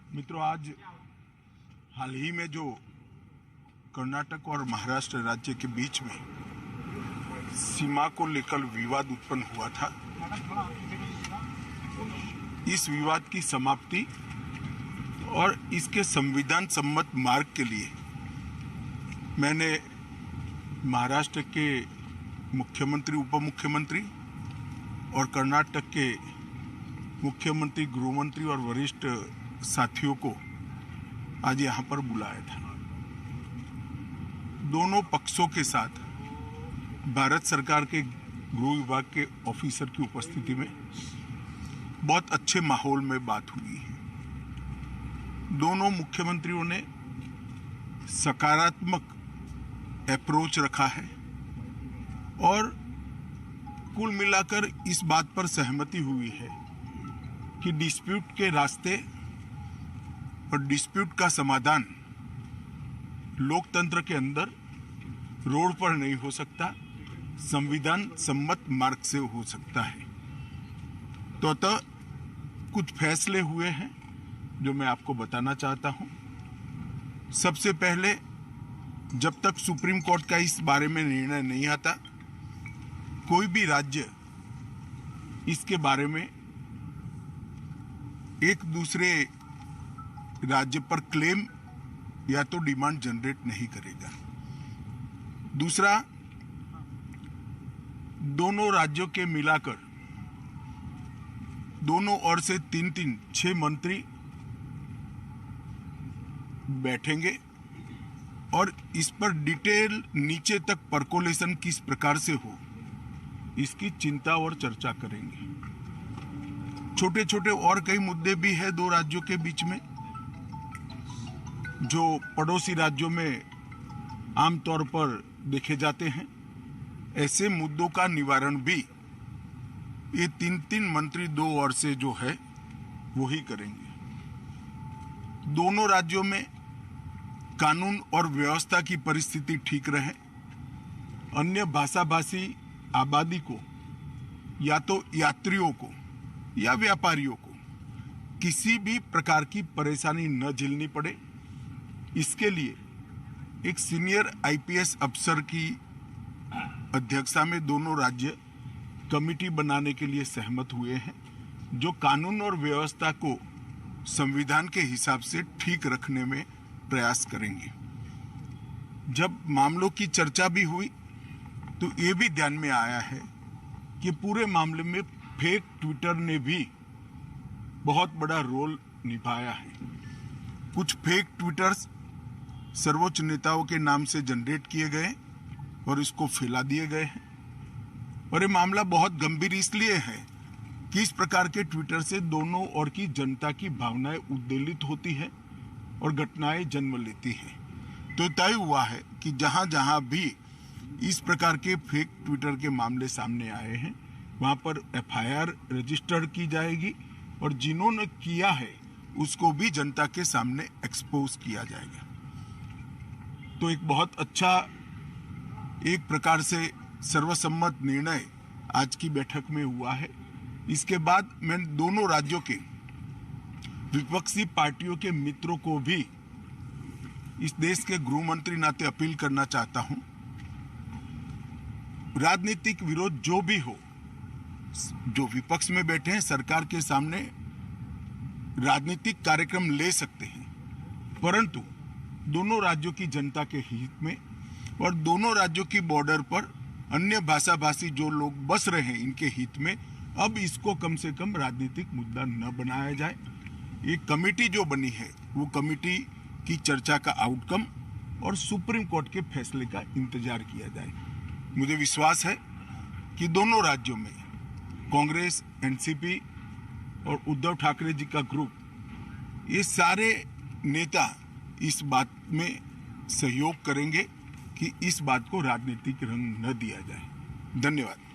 मित्रों, आज हाल ही में जो कर्नाटक और महाराष्ट्र राज्य के बीच में सीमा को लेकर विवाद उत्पन्न हुआ था, इस विवाद की समाप्ति और इसके संविधान सम्मत मार्ग के लिए मैंने महाराष्ट्र के मुख्यमंत्री, उप मुख्यमंत्री और कर्नाटक के मुख्यमंत्री, गृहमंत्री और वरिष्ठ साथियों को आज यहाँ पर बुलाया था। दोनों पक्षों के साथ भारत सरकार के गृह विभाग के ऑफिसर की उपस्थिति में बहुत अच्छे माहौल में बात हुई है। दोनों मुख्यमंत्रियों ने सकारात्मक अप्रोच रखा है और कुल मिलाकर इस बात पर सहमति हुई है कि डिस्प्यूट के रास्ते और डिस्प्यूट का समाधान लोकतंत्र के अंदर रोड पर नहीं हो सकता, संविधान सम्मत मार्ग से हो सकता है। तो अतः कुछ फैसले हुए हैं जो मैं आपको बताना चाहता हूं। सबसे पहले, जब तक सुप्रीम कोर्ट का इस बारे में निर्णय नहीं आता, कोई भी राज्य इसके बारे में एक दूसरे राज्य पर क्लेम या तो डिमांड जनरेट नहीं करेगा। दूसरा, दोनों राज्यों के मिलाकर दोनों ओर से 6 मंत्री बैठेंगे और इस पर डिटेल नीचे तक परकोलेशन किस प्रकार से हो, इसकी चिंता और चर्चा करेंगे। छोटे छोटे और कई मुद्दे भी हैं दो राज्यों के बीच में, जो पड़ोसी राज्यों में आमतौर पर देखे जाते हैं। ऐसे मुद्दों का निवारण भी ये 3 मंत्री दो ओर से जो है वो ही करेंगे। दोनों राज्यों में कानून और व्यवस्था की परिस्थिति ठीक रहे, अन्य भाषाभाषी आबादी को या तो यात्रियों को या व्यापारियों को किसी भी प्रकार की परेशानी न झेलनी पड़े, इसके लिए एक सीनियर आईपीएस अफसर की अध्यक्षता में दोनों राज्य कमेटी बनाने के लिए सहमत हुए हैं, जो कानून और व्यवस्था को संविधान के हिसाब से ठीक रखने में प्रयास करेंगे। जब मामलों की चर्चा भी हुई तो ये भी ध्यान में आया है कि पूरे मामले में फेक ट्विटर ने भी बहुत बड़ा रोल निभाया है। कुछ फेक ट्विटर्स सर्वोच्च नेताओं के नाम से जनरेट किए गए और इसको फैला दिए गए हैं। और ये मामला बहुत गंभीर इसलिए है कि इस प्रकार के ट्विटर से दोनों ओर की जनता की भावनाएं उद्वेलित होती है और घटनाएं जन्म लेती हैं। तो तय हुआ है कि जहां जहां भी इस प्रकार के फेक ट्विटर के मामले सामने आए हैं, वहां पर एफआईआर रजिस्टर की जाएगी और जिन्होंने किया है उसको भी जनता के सामने एक्सपोज किया जाएगा। तो एक बहुत अच्छा, एक प्रकार से सर्वसम्मत निर्णय आज की बैठक में हुआ है। इसके बाद मैं दोनों राज्यों के विपक्षी पार्टियों के मित्रों को भी इस देश के गृह मंत्री नाते अपील करना चाहता हूं, राजनीतिक विरोध जो भी हो, जो विपक्ष में बैठे हैं सरकार के सामने राजनीतिक कार्यक्रम ले सकते हैं, परंतु दोनों राज्यों की जनता के हित में और दोनों राज्यों की बॉर्डर पर अन्य भाषाभाषी जो लोग बस रहे हैं इनके हित में अब इसको कम से कम राजनीतिक मुद्दा न बनाया जाए। एक कमेटी जो बनी है वो कमेटी की चर्चा का आउटकम और सुप्रीम कोर्ट के फैसले का इंतजार किया जाए। मुझे विश्वास है कि दोनों राज्यों में कांग्रेस, एनसीपी और उद्धव ठाकरे जी का ग्रुप, ये सारे नेता इस बात में सहयोग करेंगे कि इस बात को राजनीतिक रंग न दिया जाए। धन्यवाद।